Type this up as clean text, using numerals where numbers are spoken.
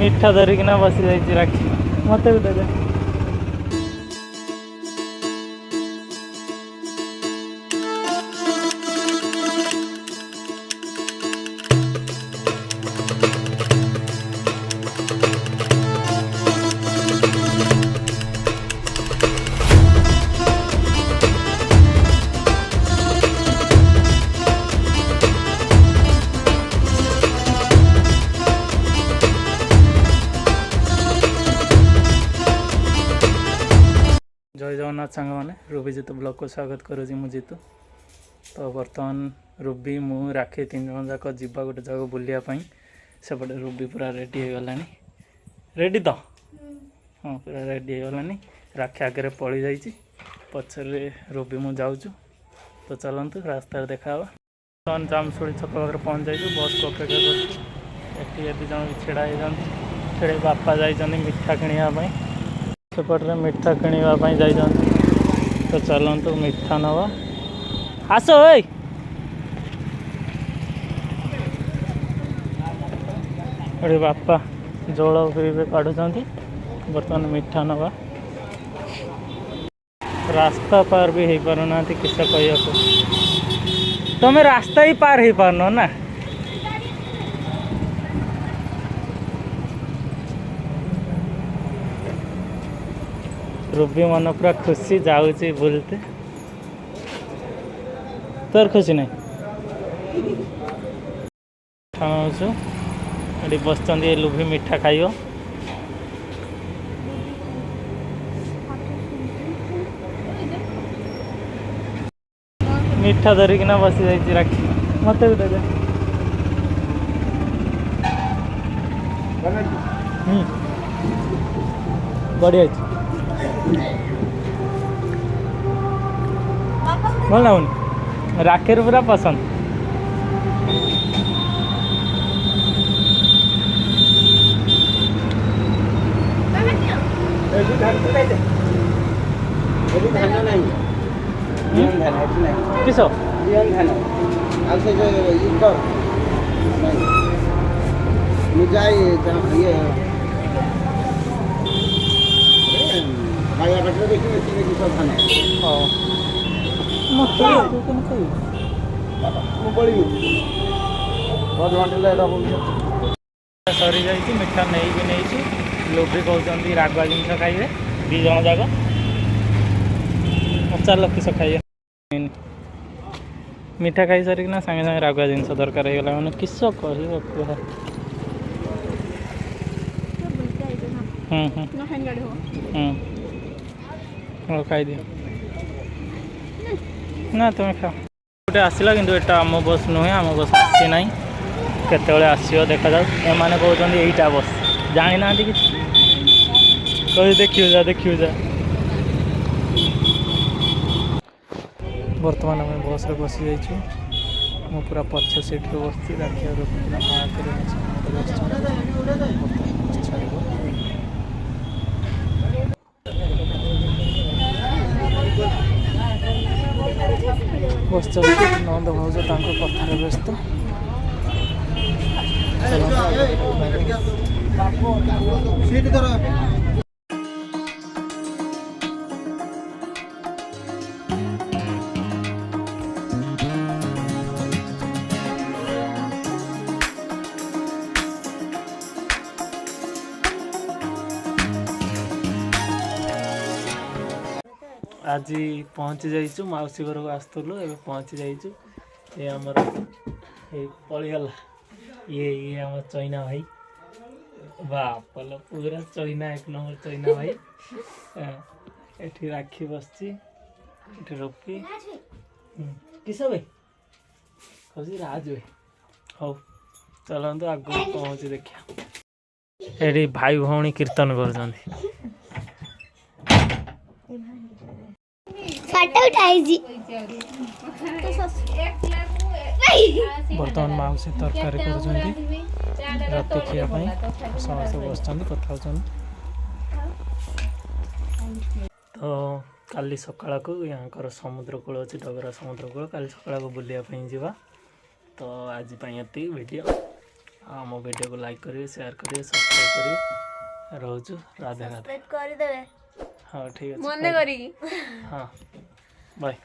मिठा धरिकिना बसी जाइए राखी मत भी दे जय जगन्नाथ सांग मैंने रूबी जीतू ब्लॉग को स्वागत करुँगी मु जीतू। तो बर्तमान रूबी मु राखी तीन जन जाक जा गोटे जगह बुलायापी सेपटे रूबी पूरा रेडी हो गला रेडी तो हाँ पूरा रेडी हो गलानी राखी आगे पड़ी जाइए पचरे रूबी मु जाऊँ तो चलतु रास्ता देखा बर्तमान जामशुड़ी छक पाखे पहुँच जाइए बस को अपेक्षा कर जन छेड़ा छेड़े बापा जाइए मिठा किणापी सेपटे मिठा किणापी जा तो चलतु मिठा नवा आस अरे बापा जोड़ पीबे काढ़ुंट बर्तमान मिठा नवा रास्ता पार भी हो पारना किस कह तुम रास्ता ही पार हो पारन ना रूबी मन पूरा खुशी जाऊँगी बुलते तोर खुशी नहीं खाऊँ ये बस लुभी मिठा खाइयो मिठा धरिकिना बसी जाइए राखी मत भी दे बढ़िया भल लगुनि राखी पूरा पसंद किस सरी जा मिठा नहीं भी नहीं लोभी कहते रागुआ जिन खाइए दी जन जाक चल किस खाइए मिठा खाई सारिकिना सागे सागे रागुआ जिन दरकार हो गला मैंने किस कह खाई दियो ना तुम्हें खाओ गोटे आसला कि आम बस नुहे आम बस आसी ना केतले आसो देखा जाऊ एमाने कहते यहीटा बस जानी ना कि देखियो जा बर्तमान आम बस रे बसी जाइए मु पूरा पछ सीट रे बस राखी बस चलती नंद भाज कथार व्यस्त आज पहुँची जाइचु मौसी घर को आसलु ए पहुँची जाइचु ये आमर पलगला ये आम चैना भाई बापल पूरा चैना एक नंबर चैना भाई एठी राखी बसची एठी रोपी किस भाई कौसी राज भाई हौ चलतु आग पहुँची देखिया ये भाई भौणी कीर्तन कर बर्तमान माउसी तरकारी कर राति खायापी समस्त बस कथा तो काली सकाळ को यहाँ समुद्र कूल अच्छी डगरा समुद्र कूल काली सकाळ को बुलायापी जावा तो आज ये वीडियो आम वीडियो को लाइक करेंगे, शेयर करेंगे, सब्सक्राइब करेंगे। रोजु राधे राधे सब्सक्राइब कर देवे हाँ ठीक है मन करी हाँ बाय।